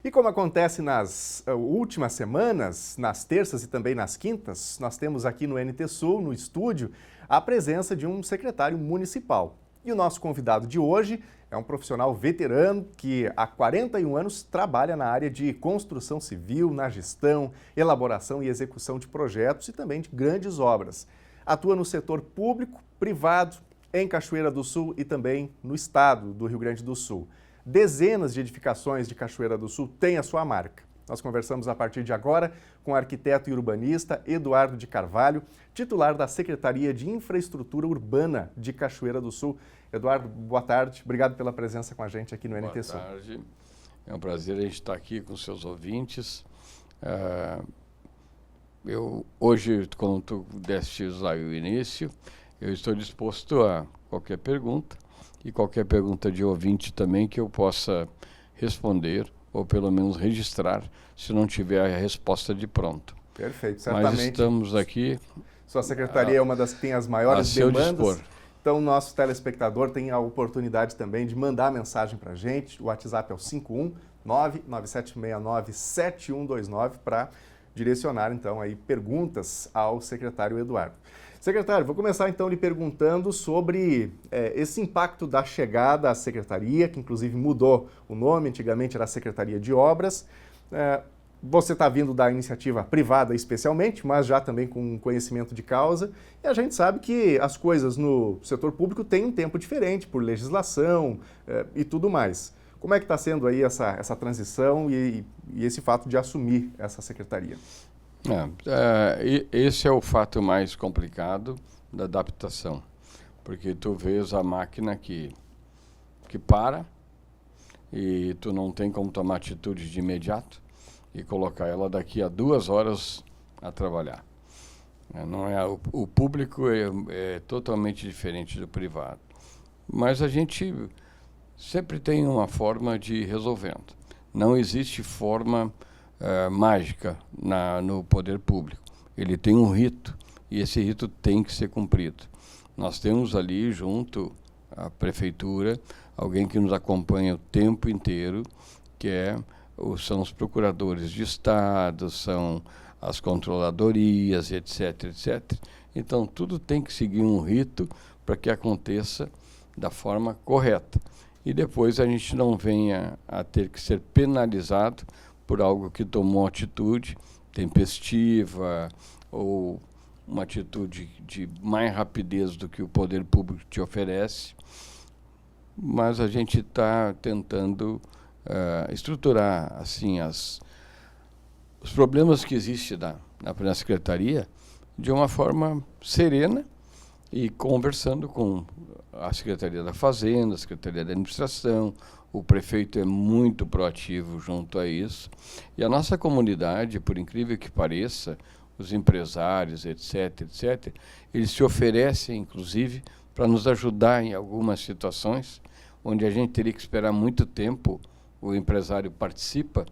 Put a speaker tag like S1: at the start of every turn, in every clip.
S1: E como acontece nas últimas semanas, nas terças e também nas quintas, nós temos aqui no NT Sul, no estúdio, a presença de um secretário municipal. E o nosso convidado de hoje é um profissional veterano que há 41 anos trabalha na área de construção civil, na gestão, elaboração e execução de projetos e também de grandes obras. Atua no setor público, privado, em Cachoeira do Sul e também no estado do Rio Grande do Sul. Dezenas de edificações de Cachoeira do Sul têm a sua marca. Nós conversamos a partir de agora com o arquiteto e urbanista Eduardo de Carvalho, titular da Secretaria de Infraestrutura Urbana de Cachoeira do Sul. Eduardo, boa tarde. Obrigado pela presença com a gente aqui no NT Sul.
S2: Boa tarde. É um prazer a gente estar aqui com seus ouvintes. Hoje, como tu deste usar o início, eu estou disposto a qualquer pergunta e qualquer pergunta de ouvinte também que eu possa responder ou pelo menos registrar, se não tiver a resposta de pronto.
S1: Perfeito, certamente.
S2: Mas estamos aqui.
S1: Sua secretaria é uma das que tem as maiores demandas.
S2: Dispor.
S1: Então, nosso telespectador tem a oportunidade também de mandar a mensagem para a gente. O WhatsApp é o 51997697129 para direcionar, então, aí perguntas ao secretário Eduardo. Secretário, vou começar então lhe perguntando sobre esse impacto da chegada à secretaria, que inclusive mudou o nome, antigamente era a Secretaria de Obras. Você está vindo da iniciativa privada especialmente, mas já também com conhecimento de causa. E a gente sabe que as coisas no setor público têm um tempo diferente, por legislação e tudo mais. Como é que está sendo aí essa transição e esse fato de assumir essa secretaria?
S2: Esse é o fato mais complicado da adaptação, porque tu vês a máquina que para e tu não tem como tomar atitude de imediato e colocar ela daqui a 2 horas a trabalhar. Não é, o público é totalmente diferente do privado, mas a gente sempre tem uma forma de ir resolvendo. Não existe forma mágica no poder público. Ele tem um rito e esse rito tem que ser cumprido. Nós temos ali junto à prefeitura alguém que nos acompanha o tempo inteiro, que são os procuradores de estado, são as controladorias, etc, etc. Então tudo tem que seguir um rito para que aconteça da forma correta. E depois a gente não venha a ter que ser penalizado por algo que tomou atitude tempestiva ou uma atitude de mais rapidez do que o poder público te oferece. Mas a gente está tentando estruturar assim, os problemas que existem na secretaria de uma forma serena e conversando com a Secretaria da Fazenda, a Secretaria da Administração. O prefeito é muito proativo junto a isso. E a nossa comunidade, por incrível que pareça, os empresários, etc, etc, eles se oferecem, inclusive, para nos ajudar em algumas situações onde a gente teria que esperar muito tempo, o empresário participa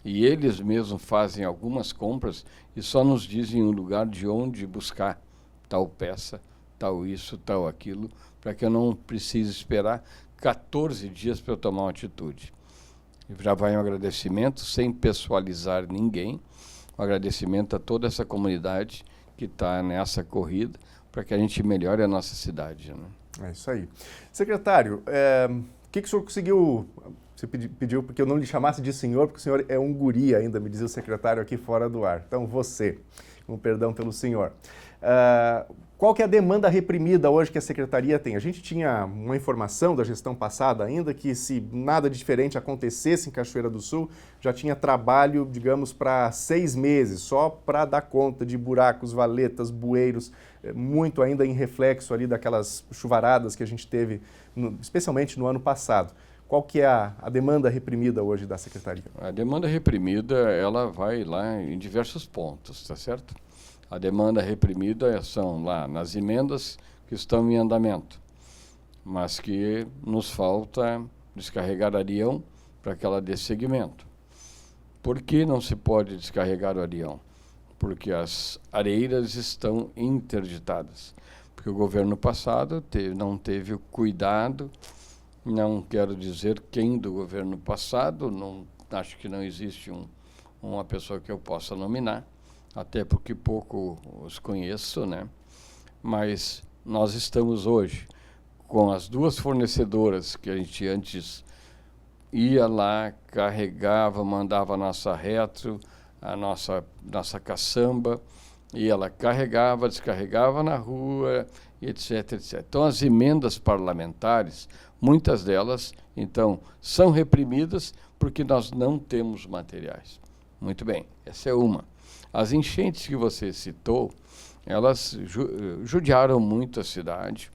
S2: e eles mesmos fazem algumas compras e só nos dizem um lugar de onde buscar tal peça, tal isso, tal aquilo, para que eu não precise esperar 14 dias para eu tomar uma atitude. Já vai um agradecimento, sem pessoalizar ninguém, um agradecimento a toda essa comunidade que está nessa corrida para que a gente melhore a nossa cidade. Né?
S1: É isso aí. Secretário, o que o senhor conseguiu... Você pediu porque eu não lhe chamasse de senhor, porque o senhor é um guri ainda, me dizia o secretário aqui fora do ar. Então, você, com perdão pelo senhor. Qual que é a demanda reprimida hoje que a Secretaria tem? A gente tinha uma informação da gestão passada ainda que se nada de diferente acontecesse em Cachoeira do Sul, já tinha trabalho, digamos, para 6 meses, só para dar conta de buracos, valetas, bueiros, muito ainda em reflexo ali daquelas chuvaradas que a gente teve, especialmente no ano passado. Qual que é a demanda reprimida hoje da Secretaria?
S2: A demanda reprimida, ela vai lá em diversos pontos, tá certo? A demanda reprimida são lá nas emendas que estão em andamento, mas que nos falta descarregar Arião para que ela dê seguimento. Por que não se pode descarregar o Arião? Porque as areiras estão interditadas. Porque o governo passado não teve o cuidado, não quero dizer quem do governo passado, não acho que não existe uma pessoa que eu possa nominar, até porque pouco os conheço, né? Mas nós estamos hoje com as duas fornecedoras que a gente antes ia lá, carregava, mandava a nossa retro, a nossa caçamba, e ela carregava, descarregava na rua, etc, etc. Então, as emendas parlamentares, muitas delas, então, são reprimidas porque nós não temos materiais. Muito bem, essa é uma. As enchentes que você citou, elas judiaram muito a cidade,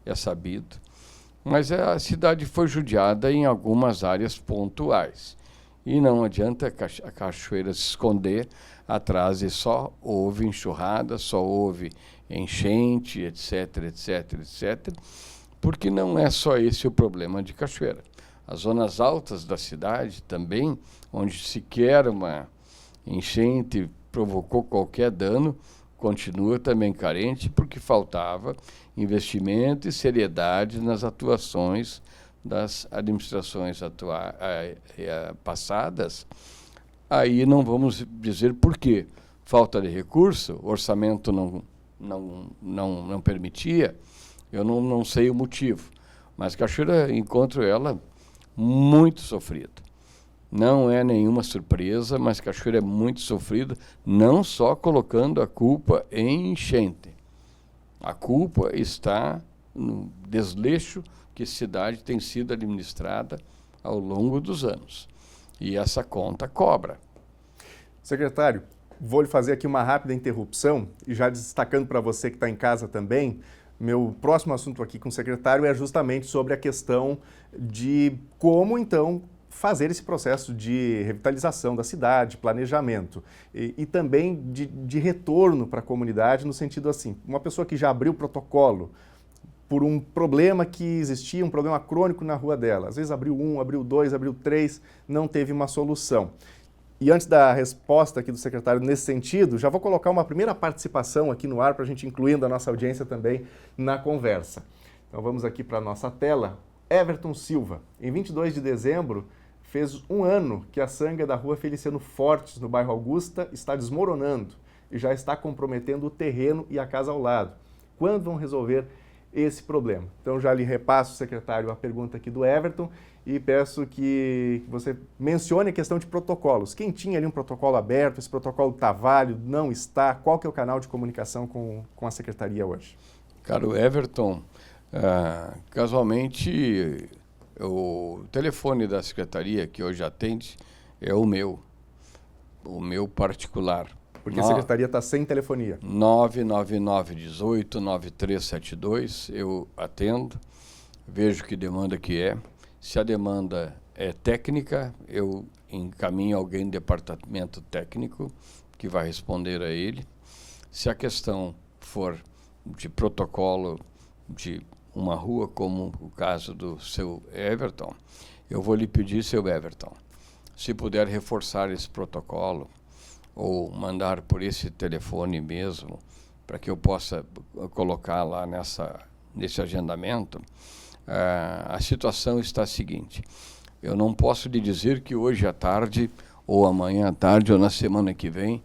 S2: é sabido, mas a cidade foi judiada em algumas áreas pontuais. E não adianta a cachoeira se esconder atrás e só houve enxurrada, só houve enchente, etc, etc, etc, porque não é só esse o problema de Cachoeira. As zonas altas da cidade também, onde sequer uma enchente provocou qualquer dano, continua também carente porque faltava investimento e seriedade nas atuações das administrações passadas. Aí não vamos dizer por quê. Falta de recurso, o orçamento não permitia, eu não sei o motivo. Mas Cachoeira, encontro ela muito sofrida. Não é nenhuma surpresa, mas Cachoeira é muito sofrida, não só colocando a culpa em enchente. A culpa está no desleixo que a cidade tem sido administrada ao longo dos anos. E essa conta cobra.
S1: Secretário, vou lhe fazer aqui uma rápida interrupção e já destacando para você que está em casa também, meu próximo assunto aqui com o secretário é justamente sobre a questão de como, então, fazer esse processo de revitalização da cidade, planejamento e também de retorno para a comunidade no sentido assim, uma pessoa que já abriu protocolo por um problema que existia, um problema crônico na rua dela, às vezes abriu 1, abriu 2, abriu 3, não teve uma solução. E antes da resposta aqui do secretário nesse sentido, já vou colocar uma primeira participação aqui no ar para a gente incluindo a nossa audiência também na conversa. Então vamos aqui para a nossa tela. Everton Silva, em 22 de dezembro, fez um ano que a sanga da rua Feliciano Fortes, no bairro Augusta, está desmoronando e já está comprometendo o terreno e a casa ao lado. Quando vão resolver esse problema? Então já lhe repasso, secretário, a pergunta aqui do Everton e peço que você mencione a questão de protocolos. Quem tinha ali um protocolo aberto, esse protocolo está válido, não está? Qual que é o canal de comunicação com a secretaria hoje?
S2: Caro Everton, casualmente o telefone da secretaria que hoje atende é o meu particular.
S1: Porque a secretaria está sem telefonia.
S2: 99918-9372, eu atendo, vejo que demanda que é. Se a demanda é técnica, eu encaminho alguém do departamento técnico que vai responder a ele. Se a questão for de protocolo de uma rua, como o caso do seu Everton, eu vou lhe pedir, seu Everton, se puder reforçar esse protocolo ou mandar por esse telefone mesmo, para que eu possa colocar lá nesse agendamento. A situação está a seguinte: eu não posso lhe dizer que hoje à tarde, ou amanhã à tarde, ou na semana que vem,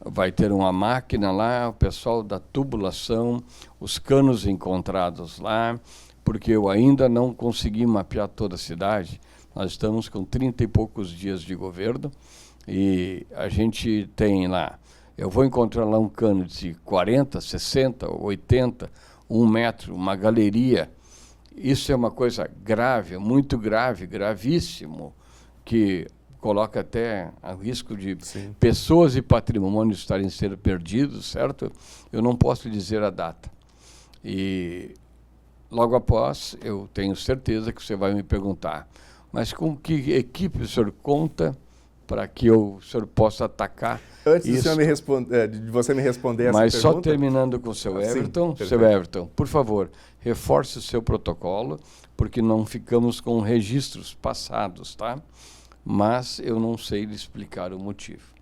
S2: vai ter uma máquina lá, o pessoal da tubulação, os canos encontrados lá, porque eu ainda não consegui mapear toda a cidade. Nós estamos com 30 e poucos dias de governo e a gente tem lá, eu vou encontrar lá um cano de 40, 60, 80, 1 metro, uma galeria. Isso é uma coisa grave, muito grave, gravíssimo, que coloca até a risco de pessoas e patrimônios estarem sendo perdidos, certo? Eu não posso dizer a data. E logo após, eu tenho certeza que você vai me perguntar, mas com que equipe o senhor conta para que o senhor possa atacar
S1: Antes
S2: isso?
S1: de você me responder essa
S2: Mas
S1: pergunta...
S2: só terminando com o seu Everton,
S1: Sim,
S2: seu Everton, por favor, reforce o seu protocolo, porque não ficamos com registros passados, tá? Mas eu não sei lhe explicar o motivo.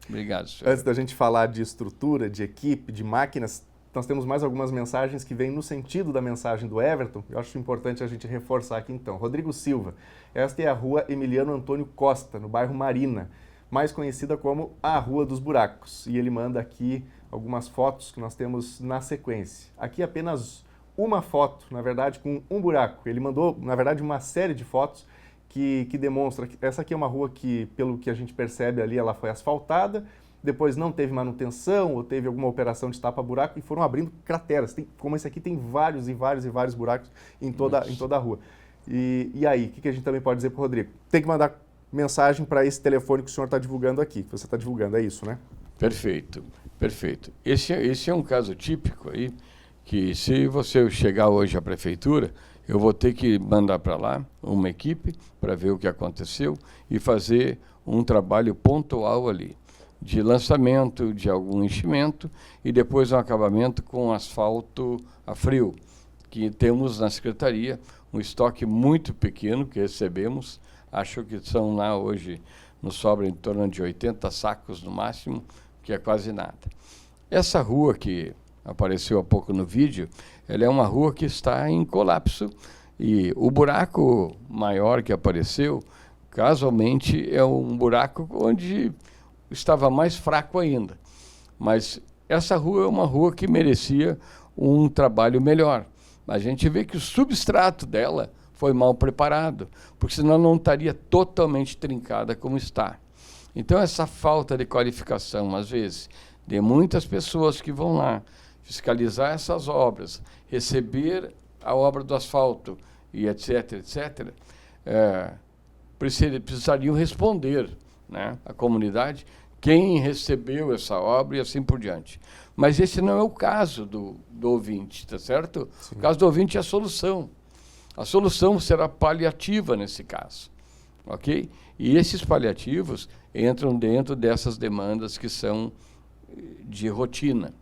S2: Obrigado, senhor.
S1: Antes da gente falar de estrutura, de equipe, de máquinas, Nós temos mais algumas mensagens que vêm no sentido da mensagem do Everton. Eu acho importante a gente reforçar aqui então. Rodrigo Silva, esta é a rua Emiliano Antônio Costa, no bairro Marina, mais conhecida como a Rua dos Buracos. E ele manda aqui algumas fotos que nós temos na sequência. Aqui apenas uma foto, na verdade, com um buraco. Ele mandou, na verdade, uma série de fotos que demonstra que essa aqui é uma rua que, pelo que a gente percebe ali, ela foi asfaltada, depois não teve manutenção ou teve alguma operação de tapa-buraco e foram abrindo crateras. Como esse aqui tem vários e vários buracos em toda a rua. E aí, o que a gente também pode dizer para o Rodrigo? Tem que mandar mensagem para esse telefone que o senhor está divulgando aqui, que você está divulgando, é isso, né?
S2: Perfeito, perfeito. Esse é um caso típico aí, que se você chegar hoje à prefeitura, eu vou ter que mandar para lá uma equipe para ver o que aconteceu e fazer um trabalho pontual ali, de lançamento de algum enchimento e depois um acabamento com asfalto a frio, que temos na Secretaria um estoque muito pequeno que recebemos, acho que são lá hoje, nos sobra em torno de 80 sacos no máximo, que é quase nada. Essa rua que apareceu há pouco no vídeo, ela é uma rua que está em colapso e o buraco maior que apareceu, casualmente, é um buraco onde estava mais fraco ainda. Mas essa rua é uma rua que merecia um trabalho melhor. A gente vê que o substrato dela foi mal preparado, porque senão não estaria totalmente trincada como está. Então, essa falta de qualificação, às vezes, de muitas pessoas que vão lá fiscalizar essas obras, receber a obra do asfalto e etc., precisariam responder, né, à comunidade quem recebeu essa obra e assim por diante. Mas esse não é o caso do ouvinte, tá certo? Sim. O caso do ouvinte é a solução. A solução será paliativa nesse caso, ok? E esses paliativos entram dentro dessas demandas que são de rotina.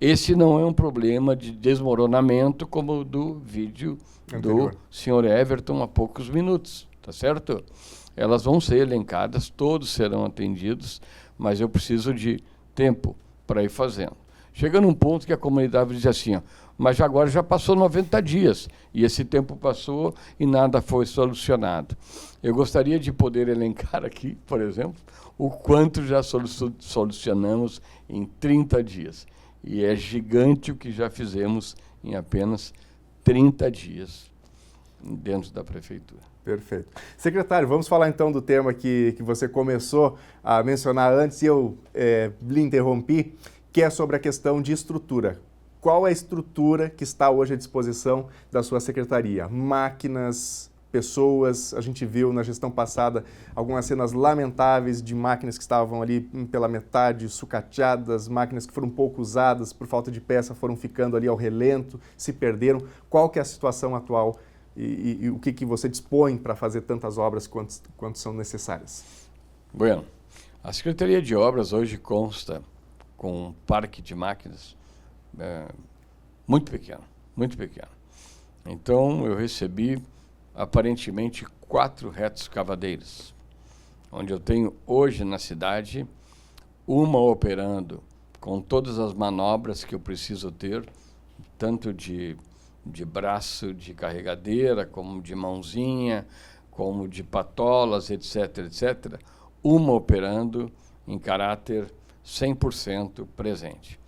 S2: Esse não é um problema de desmoronamento como o do vídeo anterior do senhor Everton há poucos minutos, tá certo? Elas vão ser elencadas, todos serão atendidos, mas eu preciso de tempo para ir fazendo. Chega num ponto que a comunidade diz assim, ó, mas agora já passou 90 dias, e esse tempo passou e nada foi solucionado. Eu gostaria de poder elencar aqui, por exemplo, o quanto já solucionamos em 30 dias. E é gigante o que já fizemos em apenas 30 dias dentro da prefeitura.
S1: Perfeito. Secretário, vamos falar então do tema que você começou a mencionar antes e eu lhe interrompi, que é sobre a questão de estrutura. Qual é a estrutura que está hoje à disposição da sua secretaria? Máquinas, pessoas, a gente viu na gestão passada algumas cenas lamentáveis de máquinas que estavam ali pela metade, sucateadas, máquinas que foram pouco usadas, por falta de peça foram ficando ali ao relento, se perderam. Qual que é a situação atual e o que você dispõe para fazer tantas obras quanto são necessárias?
S2: Bueno, a Secretaria de Obras hoje consta com um parque de máquinas muito pequeno, muito pequeno. Então, eu recebi aparentemente 4 retroescavadeiras, onde eu tenho hoje na cidade uma operando com todas as manobras que eu preciso ter, tanto de braço de carregadeira, como de mãozinha, como de patolas, etc., uma operando em caráter 100% presente.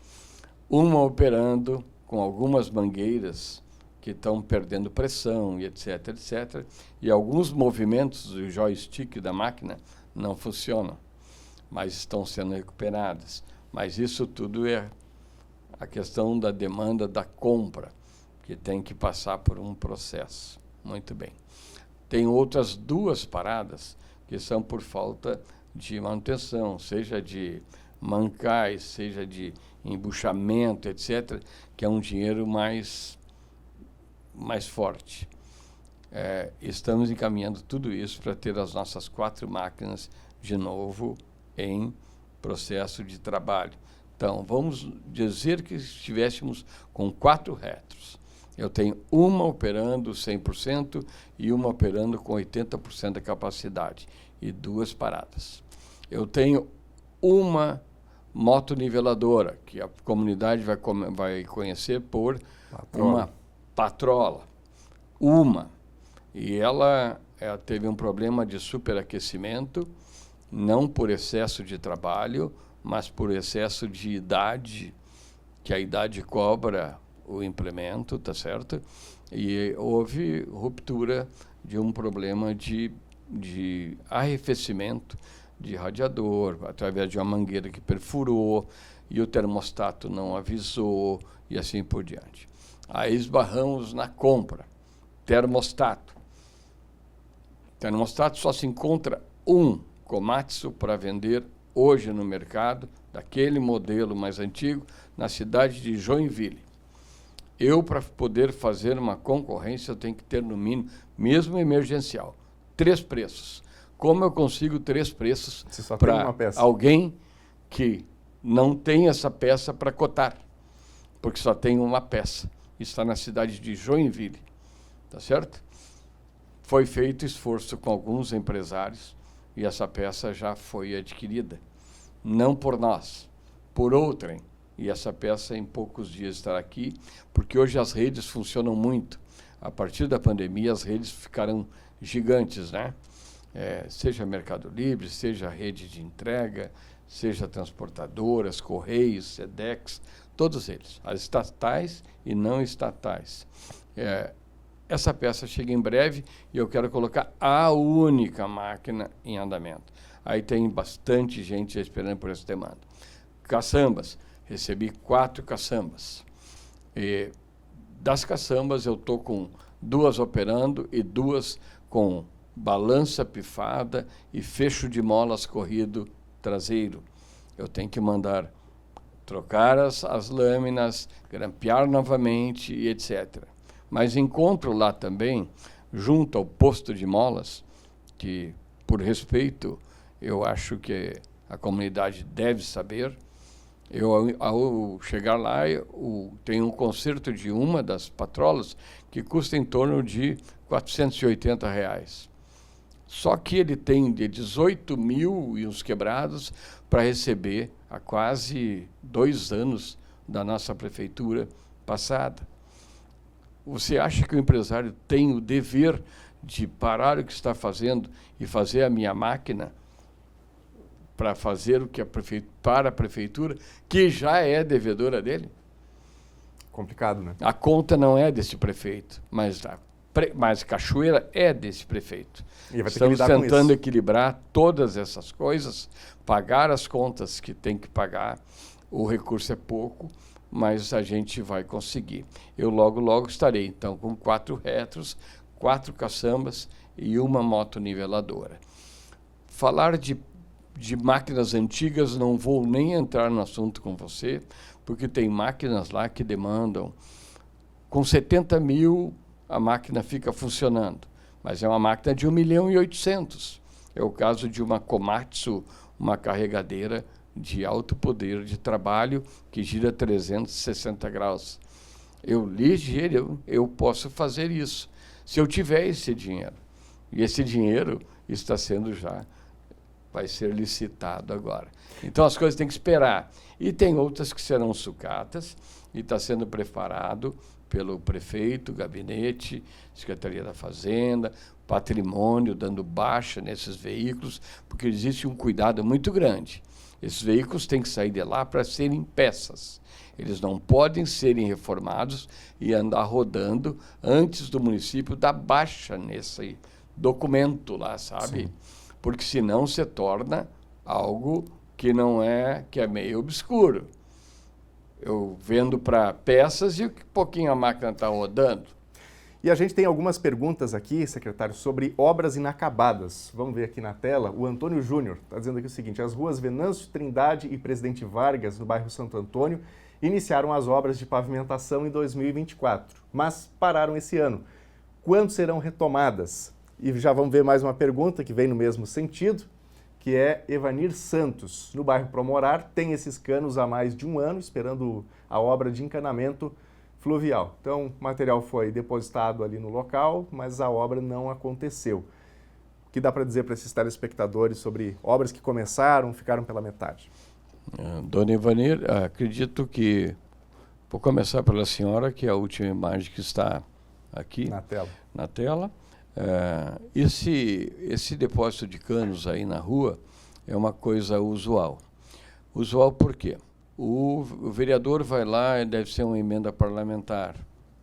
S2: Uma operando com algumas mangueiras que estão perdendo pressão, e etc., e alguns movimentos do joystick da máquina não funcionam, mas estão sendo recuperadas. Mas isso tudo é a questão da demanda da compra, que tem que passar por um processo. Muito bem. Tem outras 2 paradas que são por falta de manutenção, seja de mancais, seja de embuchamento, etc., que é um dinheiro mais forte. Estamos encaminhando tudo isso para ter as nossas 4 máquinas de novo em processo de trabalho. Então, vamos dizer que estivéssemos com 4 retros. Eu tenho uma operando 100% e uma operando com 80% da capacidade e 2 paradas. Eu tenho uma motoniveladora, que a comunidade vai conhecer por uma patrola. E ela teve um problema de superaquecimento, não por excesso de trabalho, mas por excesso de idade, que a idade cobra o implemento, tá certo? E houve ruptura de um problema de arrefecimento de radiador, através de uma mangueira que perfurou, e o termostato não avisou, e assim por diante. Aí esbarramos na compra. Termostato. Termostato só se encontra um Komatsu para vender hoje no mercado, daquele modelo mais antigo, na cidade de Joinville. Eu, para poder fazer uma concorrência, eu tenho que ter, no mínimo, mesmo emergencial, 3 preços. Como eu consigo 3 preços para alguém que não tem essa peça para cotar? Porque só tem uma peça. Está na cidade de Joinville. Tá certo? Foi feito esforço com alguns empresários e essa peça já foi adquirida. Não por nós, por outrem. E essa peça em poucos dias estará aqui, porque hoje as redes funcionam muito. A partir da pandemia, as redes ficaram gigantes, né? Seja Mercado Livre, seja rede de entrega, seja transportadoras, Correios, Sedex, todos eles, as estatais e não estatais. Essa peça chega em breve e eu quero colocar a única máquina em andamento. Aí tem bastante gente esperando por essa demanda. Caçambas, recebi 4 caçambas. E das caçambas eu estou com 2 operando e 2 com balança pifada e fecho de molas corrido traseiro. Eu tenho que mandar trocar as lâminas, grampear novamente e etc. Mas encontro lá também, junto ao posto de molas, que, por respeito, eu acho que a comunidade deve saber. Ao chegar lá, tenho um conserto de uma das patrolas que custa em torno de R$480. Só que ele tem de 18 mil e uns quebrados para receber há quase 2 anos da nossa prefeitura passada. Você acha que o empresário tem o dever de parar o que está fazendo e fazer a minha máquina para fazer o que para a prefeitura, que já é devedora dele?
S1: Complicado, né?
S2: A conta não é desse prefeito, mas Cachoeira é desse prefeito.
S1: E vai ter
S2: Estamos
S1: que lidar
S2: tentando
S1: com isso.
S2: equilibrar todas essas coisas, pagar as contas que tem que pagar. O recurso é pouco, mas a gente vai conseguir. Eu logo estarei, então, com 4 retros, 4 caçambas e uma motoniveladora. Falar de máquinas antigas, não vou nem entrar no assunto com você, porque tem máquinas lá que demandam. Com 70 mil, a máquina fica funcionando, mas é uma máquina de 1.800.000. É o caso de uma Komatsu, uma carregadeira de alto poder de trabalho que gira 360 graus. Eu posso fazer isso, se eu tiver esse dinheiro. E esse dinheiro está sendo vai ser licitado agora. Então as coisas têm que esperar. E tem outras que serão sucatas e está sendo preparado pelo prefeito, gabinete, Secretaria da Fazenda, Patrimônio, dando baixa nesses veículos, porque existe um cuidado muito grande. Esses veículos têm que sair de lá para serem peças. Eles não podem serem reformados e andar rodando antes do município dar baixa nesse documento lá, sabe?
S1: Sim.
S2: Porque senão se torna algo que que é meio obscuro. Eu vendo para peças e um pouquinho a máquina está rodando.
S1: E a gente tem algumas perguntas aqui, secretário, sobre obras inacabadas. Vamos ver aqui na tela. O Antônio Júnior está dizendo aqui o seguinte: as ruas Venâncio Trindade e Presidente Vargas, no bairro Santo Antônio, iniciaram as obras de pavimentação em 2024, mas pararam esse ano. Quando serão retomadas? E já vamos ver mais uma pergunta que vem no mesmo sentido, que é Evanir Santos. No bairro Promorar, tem esses canos há mais de um ano, esperando a obra de encanamento fluvial. Então, o material foi depositado ali no local, mas a obra não aconteceu. O que dá para dizer para esses telespectadores sobre obras que começaram, ficaram pela metade?
S2: Dona Ivanir, acredito que... Vou começar pela senhora, que é a última imagem que está aqui na tela. Esse depósito de canos aí na rua é uma coisa usual. Usual por quê? O vereador vai lá, deve ser uma emenda parlamentar,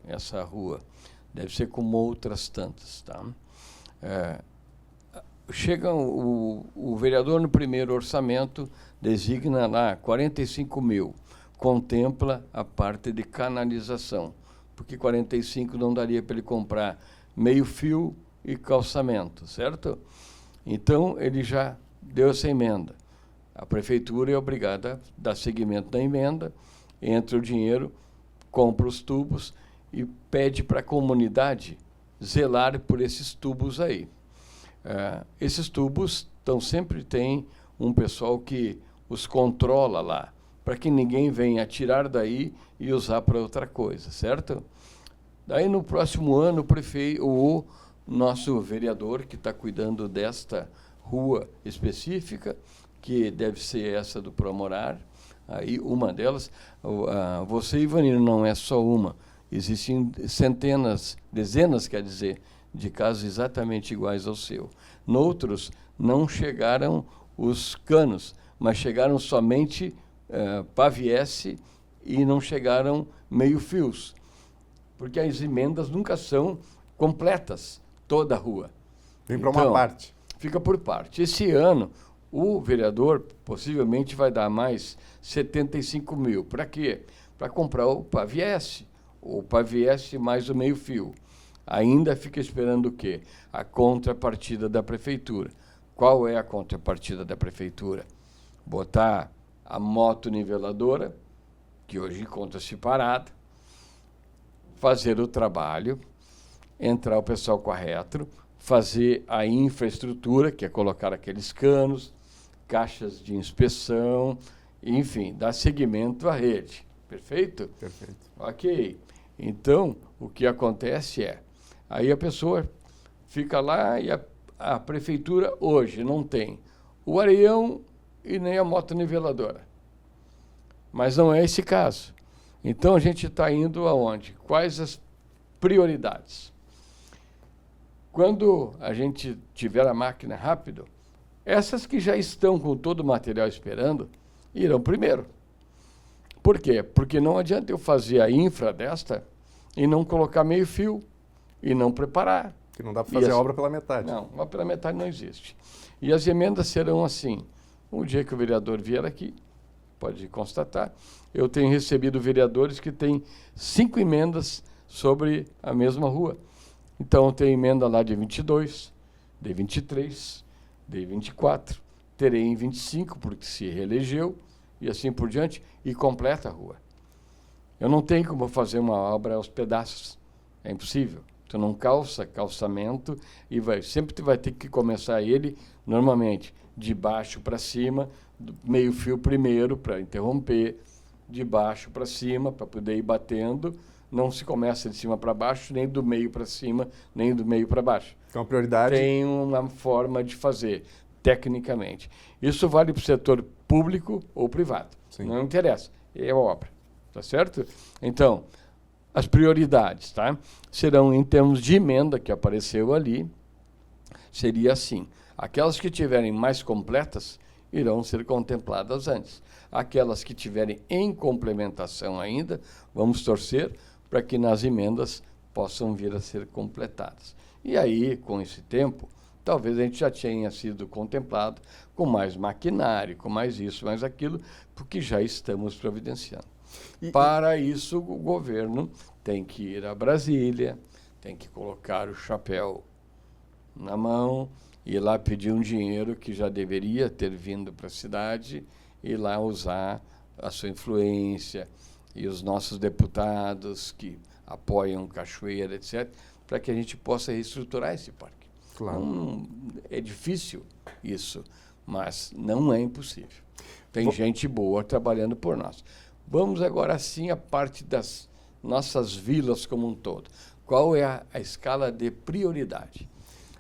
S2: essa rua. Deve ser como outras tantas. Tá? Chega o vereador no primeiro orçamento, designa lá 45 mil, contempla a parte de canalização, porque 45 não daria para ele comprar meio fio e calçamento, certo? Então, ele já deu essa emenda. A prefeitura é obrigada a dar seguimento da emenda, entra o dinheiro, compra os tubos e pede para a comunidade zelar por esses tubos aí. Esses tubos sempre tem um pessoal que os controla lá, para que ninguém venha tirar daí e usar para outra coisa, certo? Daí, no próximo ano, o nosso vereador, que está cuidando desta rua específica, que deve ser essa do Promorar, aí uma delas, você, Ivanir, não é só uma, existem centenas, dezenas, quer dizer, de casos exatamente iguais ao seu. Noutros, não chegaram os canos, mas chegaram somente paviesse e não chegaram meio-fios, porque as emendas nunca são completas, toda a rua.
S1: Vem para uma parte.
S2: Fica por parte. Esse ano, o vereador possivelmente vai dar mais 75 mil. Para quê? Para comprar o paviesse mais o meio-fio. Ainda fica esperando o quê? A contrapartida da prefeitura. Qual é a contrapartida da prefeitura? Botar a motoniveladora, que hoje encontra-se parada, fazer o trabalho, entrar o pessoal com a retro, fazer a infraestrutura, que é colocar aqueles canos, caixas de inspeção, enfim, dar seguimento à rede. Perfeito?
S1: Perfeito.
S2: Ok. Então, o que acontece aí a pessoa fica lá e a prefeitura hoje não tem o areião e nem a motoniveladora. Mas não é esse caso. Então, a gente está indo aonde? Quais as prioridades? Quando a gente tiver a máquina rápido, essas que já estão com todo o material esperando, irão primeiro. Por quê? Porque não adianta eu fazer a infra desta e não colocar meio fio e não preparar.
S1: Que não dá para fazer a obra pela metade.
S2: Não, uma pela metade não existe. E as emendas serão assim. Um dia que o vereador vier aqui, pode constatar, eu tenho recebido vereadores que têm 5 emendas sobre a mesma rua. Então, tem emenda lá de 22, de 23, de 24, terei em 25, porque se reelegeu, e assim por diante, e completa a rua. Eu não tenho como fazer uma obra aos pedaços. É impossível. Tu não calçamento, e sempre tu vai ter que começar ele, normalmente, de baixo para cima, meio fio primeiro, para interromper, de baixo para cima, para poder ir batendo. Não se começa de cima para baixo, nem do meio para cima, nem do meio para baixo.
S1: Então, a prioridade...
S2: Tem uma forma de fazer, tecnicamente. Isso vale para o setor público ou privado.
S1: Sim.
S2: Não interessa, é obra. Tá certo? Então, as prioridades, tá? Serão em termos de emenda, que apareceu ali, seria assim. Aquelas que tiverem mais completas irão ser contempladas antes. Aquelas que tiverem em complementação ainda, vamos torcer para que nas emendas possam vir a ser completadas. E aí, com esse tempo, talvez a gente já tenha sido contemplado com mais maquinário, com mais isso, mais aquilo, porque já estamos providenciando. Para isso, o governo tem que ir a Brasília, tem que colocar o chapéu na mão, ir lá pedir um dinheiro que já deveria ter vindo para a cidade, e lá usar a sua influência e os nossos deputados que apoiam Cachoeira, etc., para que a gente possa reestruturar esse parque.
S1: Claro.
S2: É difícil isso, mas não é impossível. Tem gente boa trabalhando por nós. Vamos agora sim à parte das nossas vilas como um todo. Qual é a escala de prioridade?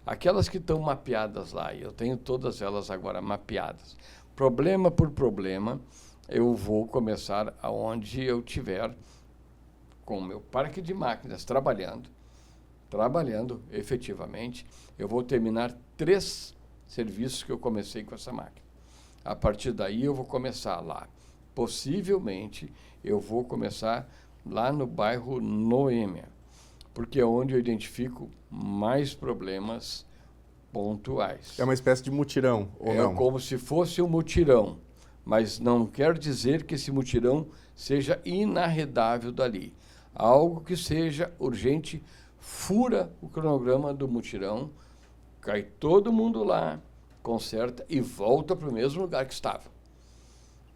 S2: Aquelas que estão mapeadas lá, e eu tenho todas elas agora mapeadas, problema por problema, eu vou começar aonde eu tiver com o meu parque de máquinas trabalhando efetivamente. Eu vou terminar 3 serviços que eu comecei com essa máquina. A partir daí eu vou começar lá. Possivelmente eu vou começar lá no bairro Noêmia, porque é onde eu identifico mais problemas pontuais.
S1: É uma espécie de mutirão, ou não?
S2: É como se fosse um mutirão, mas não quer dizer que esse mutirão seja inarredável dali. Algo que seja urgente, fura o cronograma do mutirão, cai todo mundo lá, conserta e volta para o mesmo lugar que estava.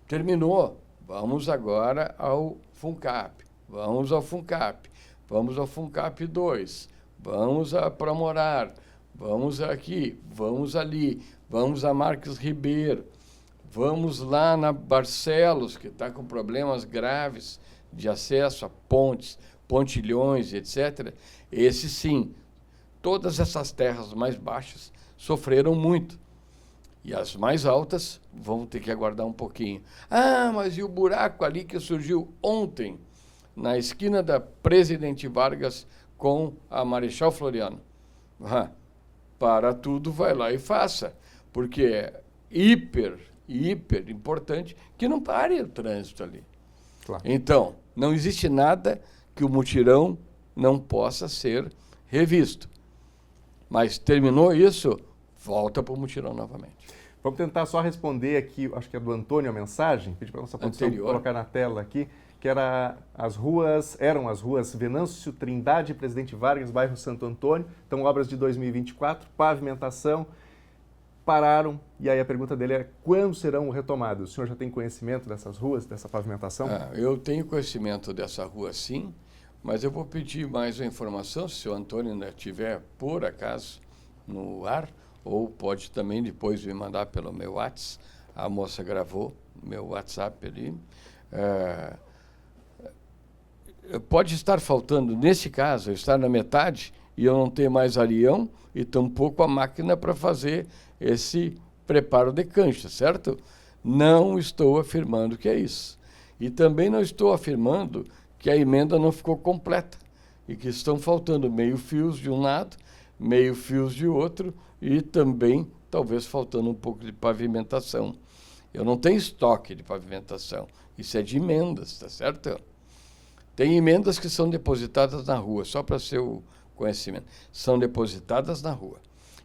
S2: Terminou, vamos agora ao FUNCAP, vamos ao FUNCAP, vamos ao FUNCAP 2, vamos a Pramorar, vamos aqui, vamos ali, vamos a Marques Ribeiro, vamos lá na Barcelos, que está com problemas graves de acesso a pontes, pontilhões, etc. Esse sim, todas essas terras mais baixas sofreram muito. E as mais altas vão ter que aguardar um pouquinho. Ah, mas e o buraco ali que surgiu ontem, na esquina da Presidente Vargas com a Marechal Floriano? Para tudo, vai lá e faça, porque é hiper importante que não pare o trânsito ali.
S1: Claro.
S2: Então, não existe nada que o mutirão não possa ser revisto. Mas terminou isso, volta para o mutirão novamente.
S1: Vamos tentar só responder aqui, acho que é do Antônio a mensagem, pedi para a nossa produção colocar na tela aqui, que eram as ruas Venâncio Trindade, Presidente Vargas, bairro Santo Antônio, então obras de 2024, pavimentação, pararam, e aí a pergunta dele é quando serão retomadas? O senhor já tem conhecimento dessas ruas, dessa pavimentação?
S2: Eu tenho conhecimento dessa rua sim, mas eu vou pedir mais uma informação, se o Antônio ainda estiver, por acaso, no ar, ou pode também depois me mandar pelo meu WhatsApp, a moça gravou meu WhatsApp ali. Pode estar faltando, nesse caso, estar na metade e eu não ter mais arião e tampouco a máquina para fazer esse preparo de cancha, certo? Não estou afirmando que é isso. E também não estou afirmando que a emenda não ficou completa e que estão faltando meio fios de um lado, meio fios de outro e também talvez faltando um pouco de pavimentação. Eu não tenho estoque de pavimentação, isso é de emendas, tá certo? Tem emendas que são depositadas na rua, só para seu conhecimento, são depositadas na rua.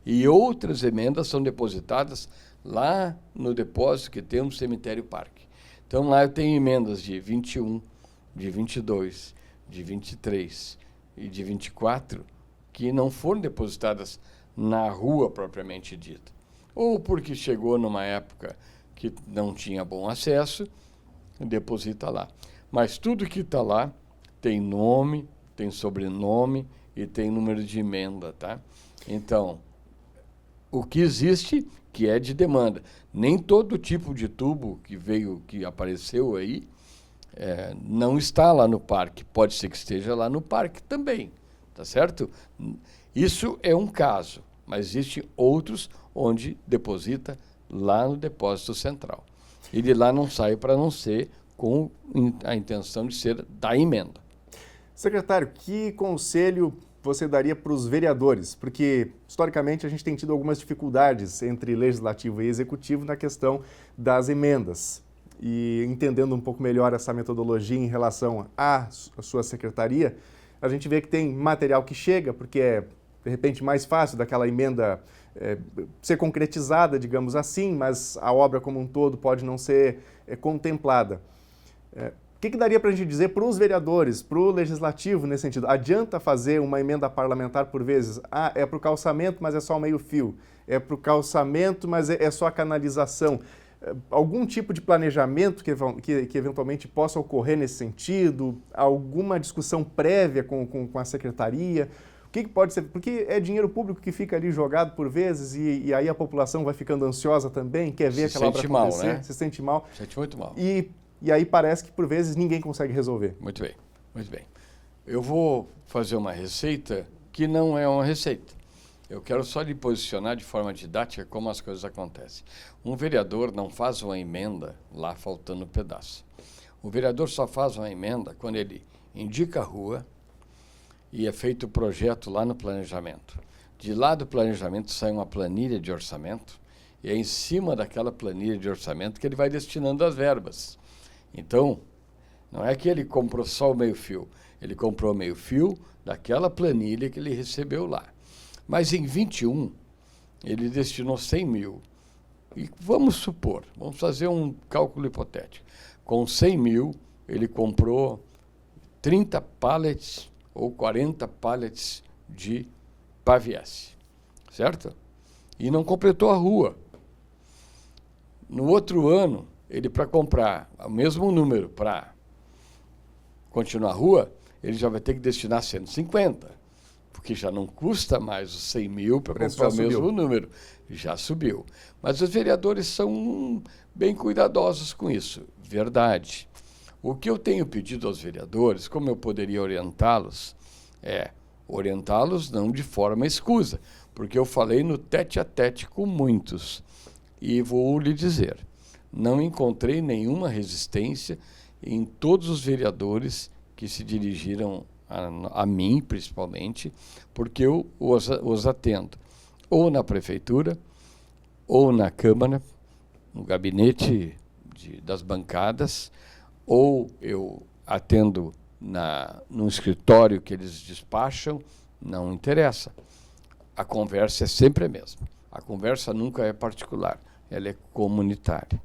S2: E outras emendas são depositadas lá no depósito que tem no cemitério parque. Então lá eu tenho emendas de 21, de 22, de 23 e de 24 que não foram depositadas na rua propriamente dita. Ou porque chegou numa época que não tinha bom acesso, deposita lá. Mas tudo que está lá tem nome, tem sobrenome e tem número de emenda, tá? Então, o que existe, que é de demanda. Nem todo tipo de tubo que apareceu aí, não está lá no parque. Pode ser que esteja lá no parque também, tá certo? Isso é um caso, mas existem outros onde deposita lá no depósito central. E de lá não sai para não ser com a intenção de ser da emenda.
S1: Secretário, que conselho você daria para os vereadores? Porque, historicamente, a gente tem tido algumas dificuldades entre legislativo e executivo na questão das emendas. E entendendo um pouco melhor essa metodologia em relação à sua secretaria, a gente vê que tem material que chega, porque é, de repente, mais fácil daquela emenda ser concretizada, digamos assim, mas a obra como um todo pode não ser contemplada. O que daria para a gente dizer para os vereadores, para o legislativo nesse sentido? Adianta fazer uma emenda parlamentar por vezes? É para o calçamento, mas é só o meio fio. É para o calçamento, mas é só a canalização. Algum tipo de planejamento que eventualmente possa ocorrer nesse sentido? Alguma discussão prévia com a secretaria? O que pode ser? Porque é dinheiro público que fica ali jogado por vezes e aí a população vai ficando ansiosa também, quer ver aquela obra acontecer.
S2: Mal, né?
S1: Se sente mal.
S2: Se sente muito mal.
S1: E aí parece que, por vezes, ninguém consegue resolver.
S2: Muito bem, muito bem. Eu vou fazer uma receita que não é uma receita. Eu quero só lhe posicionar de forma didática como as coisas acontecem. Um vereador não faz uma emenda lá faltando um pedaço. O vereador só faz uma emenda quando ele indica a rua e é feito o projeto lá no planejamento. De lá do planejamento sai uma planilha de orçamento e é em cima daquela planilha de orçamento que ele vai destinando as verbas. Então, não é que ele comprou só o meio-fio, ele comprou o meio-fio daquela planilha que ele recebeu lá. Mas em 21, ele destinou 100 mil. E vamos supor, vamos fazer um cálculo hipotético. Com 100 mil, ele comprou 30 pallets ou 40 pallets de paviesse, certo? E não completou a rua. No outro ano, ele, para comprar o mesmo número para continuar a rua, ele já vai ter que destinar 150, porque já não custa mais os 100 mil para comprar o mesmo número. Já subiu. Mas os vereadores são bem cuidadosos com isso. Verdade. O que eu tenho pedido aos vereadores, como eu poderia orientá-los, é orientá-los não de forma escusa, porque eu falei no tete-a-tete com muitos. E vou lhe dizer, não encontrei nenhuma resistência em todos os vereadores que se dirigiram a mim, principalmente, porque eu os atendo ou na prefeitura, ou na Câmara, no gabinete das bancadas, ou eu atendo no escritório que eles despacham, não interessa. A conversa é sempre a mesma. A conversa nunca é particular, ela é comunitária.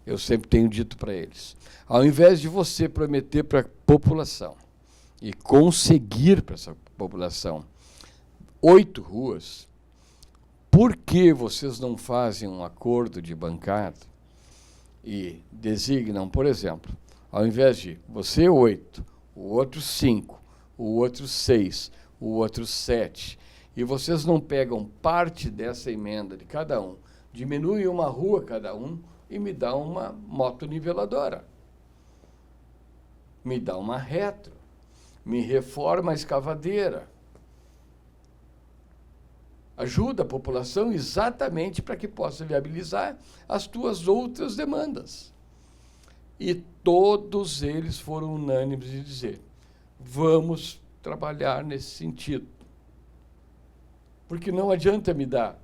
S2: Eu sempre tenho dito para eles, ao invés de você prometer para a população e conseguir para essa população 8 ruas, por que vocês não fazem um acordo de bancada e designam, por exemplo, ao invés de você 8, o outro 5, o outro 6, o outro 7, e vocês não pegam parte dessa emenda de cada um, diminuem uma rua cada um e me dá uma motoniveladora, me dá uma retro, me reforma a escavadeira. Ajuda a população exatamente para que possa viabilizar as tuas outras demandas. E todos eles foram unânimes de dizer, vamos trabalhar nesse sentido. Porque não adianta me dar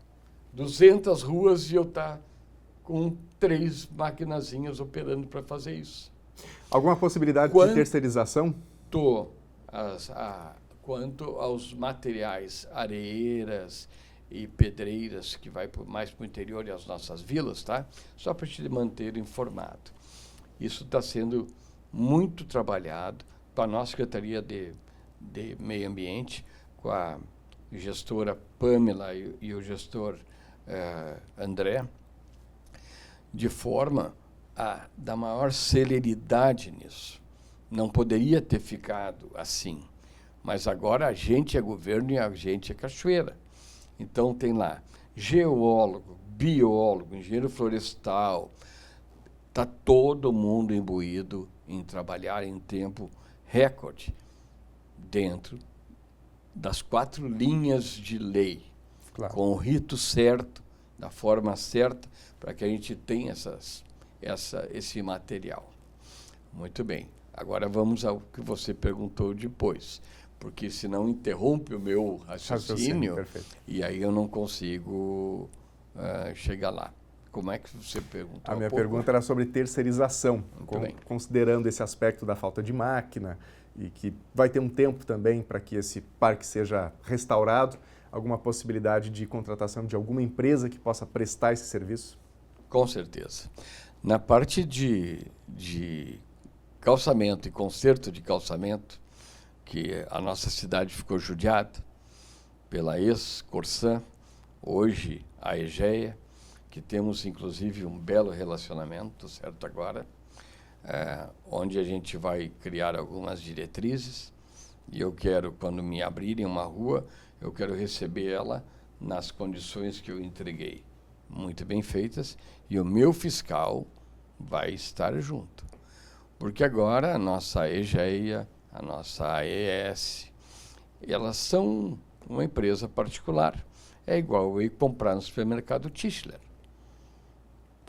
S2: 200 ruas e eu estar com 3 maquinazinhas operando para fazer isso.
S1: Alguma possibilidade de terceirização?
S2: Quanto aos materiais, areiras e pedreiras, que vai mais para o interior e as nossas vilas, tá? Só para te manter informado. Isso está sendo muito trabalhado com a nossa Secretaria de Meio Ambiente, com a gestora Pamela e o gestor André, de forma a dar maior celeridade nisso. Não poderia ter ficado assim. Mas agora a gente é governo e a gente é cachoeira. Então tem lá geólogo, biólogo, engenheiro florestal. Está todo mundo imbuído em trabalhar em tempo recorde dentro das 4 linhas de lei, claro, com o rito certo, da forma certa, para que a gente tenha esse material. Muito bem. Agora vamos ao que você perguntou depois, porque senão interrompe o meu raciocínio e aí eu não consigo chegar lá. Como é que você perguntou?
S1: A minha pergunta era sobre terceirização, considerando esse aspecto da falta de máquina e que vai ter um tempo também para que esse parque seja restaurado, alguma possibilidade de contratação de alguma empresa que possa prestar esse serviço?
S2: Com certeza. Na parte de calçamento e conserto de calçamento, que a nossa cidade ficou judiada pela ex-Corsan, hoje a EGEA, que temos inclusive um belo relacionamento, certo, agora, onde a gente vai criar algumas diretrizes, e eu quero, quando me abrirem uma rua, eu quero receber ela nas condições que eu entreguei, muito bem feitas, e o meu fiscal vai estar junto. Porque agora a nossa EGEA, a nossa AES, elas são uma empresa particular. é igual eu ir comprar no supermercado Tischler.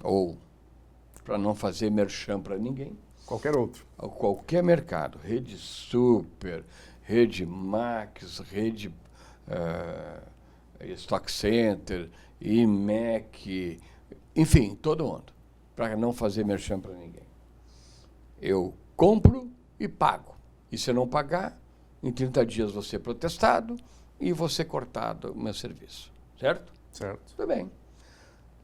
S2: Ou, para não fazer merchan para ninguém,
S1: Qualquer outro.
S2: qualquer mercado, Rede Super, Rede Max, Rede Stock Center, IMEC, enfim, todo mundo, para não fazer merchan para ninguém. Eu compro e pago. E se eu não pagar, em 30 dias vou ser protestado e vou ser cortado o meu serviço. Certo?
S1: Certo.
S2: Tudo bem.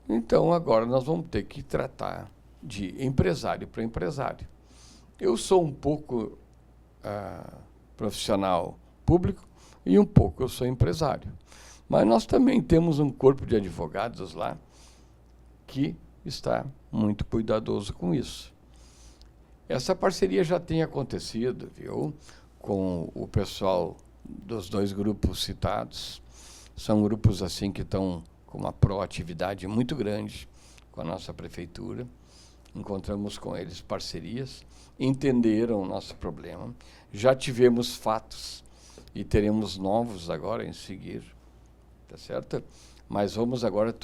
S2: Então, agora nós vamos ter que tratar de empresário para empresário. Eu sou um pouco profissional público e um pouco eu sou empresário. Mas nós também temos um corpo de advogados lá que está muito cuidadoso com isso. Essa parceria já tem acontecido, viu, com o pessoal dos 2 grupos citados. São grupos assim que estão com uma proatividade muito grande com a nossa prefeitura. Encontramos com eles parcerias, entenderam o nosso problema. Já tivemos fatos e teremos novos agora em seguir, tá certo? Mas vamos agora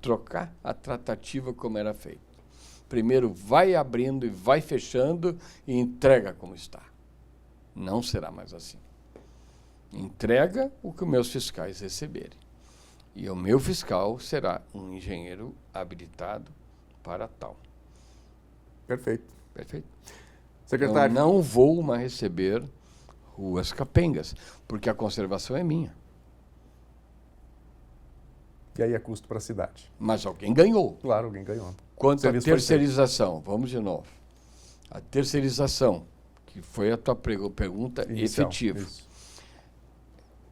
S2: trocar a tratativa como era feita. Primeiro vai abrindo e vai fechando e entrega como está. Não será mais assim. Entrega o que os meus fiscais receberem. E o meu fiscal será um engenheiro habilitado para tal.
S1: Perfeito.
S2: Perfeito?
S1: Secretário.
S2: Eu não vou mais receber ruas capengas, porque a conservação é minha.
S1: E aí é custo para a cidade.
S2: Mas alguém ganhou.
S1: Claro, alguém ganhou.
S2: Quanto à terceirização, vamos de novo. A terceirização, que foi a tua pergunta
S1: Inicial,
S2: efetiva.
S1: isso.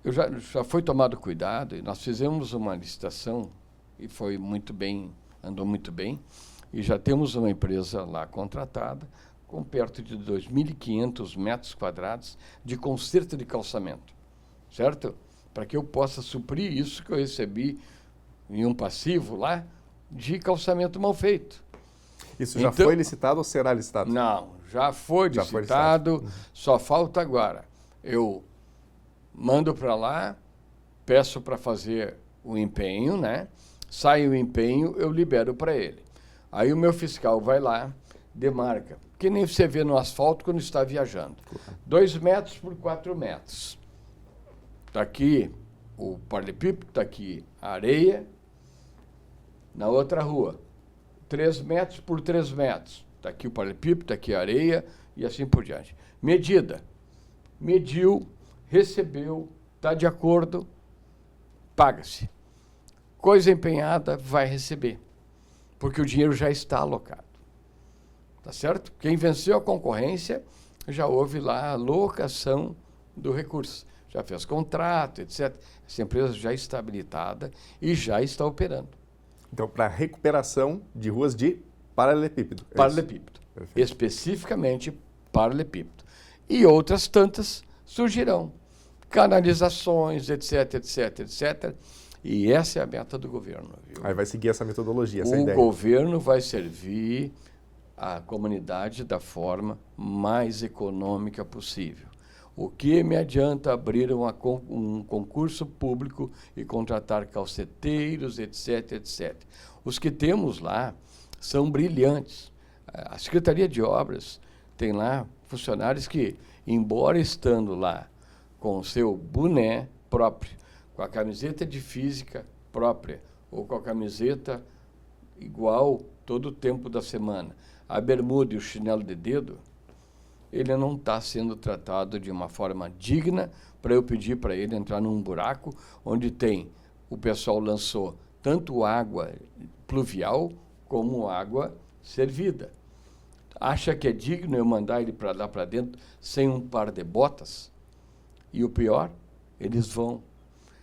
S2: Eu já foi tomado cuidado e nós fizemos uma licitação e foi muito bem, andou muito bem. E já temos uma empresa lá contratada com perto de 2.500 metros quadrados de conserto de calçamento, certo? Para que eu possa suprir isso que eu recebi em um passivo lá de calçamento mal feito.
S1: Isso já foi licitado ou será licitado?
S2: Não, já foi licitado, só falta agora. Eu mando para lá, peço para fazer o empenho, né? Sai o empenho, eu libero para ele. Aí o meu fiscal vai lá, demarca, que nem você vê no asfalto quando está viajando. 2 metros por 4 metros. Está aqui o paralelepípedo, está aqui a areia. Na outra rua, 3 metros por 3 metros. Está aqui o paralelepípedo, está aqui a areia e assim por diante. Medida. Mediu, recebeu, está de acordo, paga-se. Coisa empenhada, vai receber. Porque o dinheiro já está alocado. Tá certo? Quem venceu a concorrência, já houve lá a alocação do recurso. Já fez contrato, etc. Essa empresa já está habilitada e já está operando.
S1: Então, para recuperação de ruas de paralelepípedo.
S2: Paralelepípedo. Especificamente paralelepípedo. E outras tantas surgirão. Canalizações, etc, etc, etc. E essa é a meta do governo. Viu?
S1: Aí vai seguir essa metodologia, essa
S2: ideia.
S1: ideia.
S2: O governo vai servir a comunidade da forma mais econômica possível. O que me adianta abrir um concurso público e contratar calceteiros, etc, etc. Os que temos lá são brilhantes. A Secretaria de Obras tem lá funcionários que, embora estando lá com o seu boné próprio, com a camiseta de física própria, ou com a camiseta igual todo o tempo da semana, a bermuda e o chinelo de dedo, ele não está sendo tratado de uma forma digna para eu pedir para ele entrar num buraco onde o pessoal lançou tanto água pluvial como água servida. Acha que é digno eu mandar ele para lá para dentro sem um par de botas? E o pior, eles vão.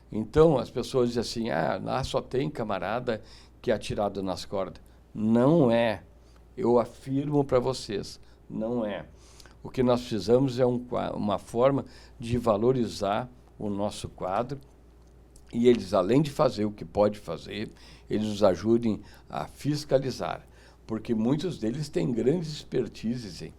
S2: Então, as pessoas dizem assim, lá só tem camarada que é atirado nas cordas. Não é. Eu afirmo para vocês, não é. O que nós precisamos é uma forma de valorizar o nosso quadro e eles, além de fazer o que pode fazer, eles nos ajudem a fiscalizar, porque muitos deles têm grandes expertises em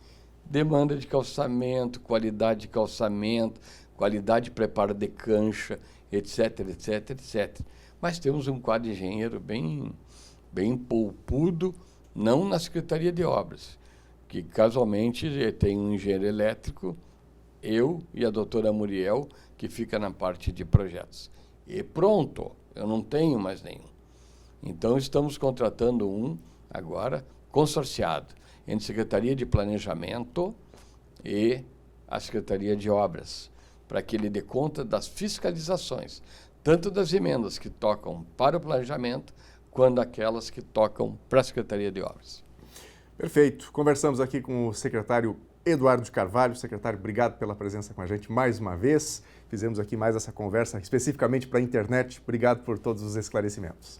S2: demanda de calçamento, qualidade de calçamento, qualidade de preparo de cancha, etc, etc, etc. Mas temos um quadro de engenheiro bem polpudo, não na Secretaria de Obras, que casualmente tem um engenheiro elétrico, eu e a doutora Muriel, que fica na parte de projetos. E pronto, eu não tenho mais nenhum. Então, estamos contratando um agora, consorciado, entre Secretaria de Planejamento e a Secretaria de Obras, para que ele dê conta das fiscalizações, tanto das emendas que tocam para o planejamento, quanto aquelas que tocam para a Secretaria de Obras.
S1: Perfeito. Conversamos aqui com o secretário Eduardo de Carvalho. Secretário, obrigado pela presença com a gente mais uma vez. Fizemos aqui mais essa conversa especificamente para a internet. Obrigado por todos os esclarecimentos.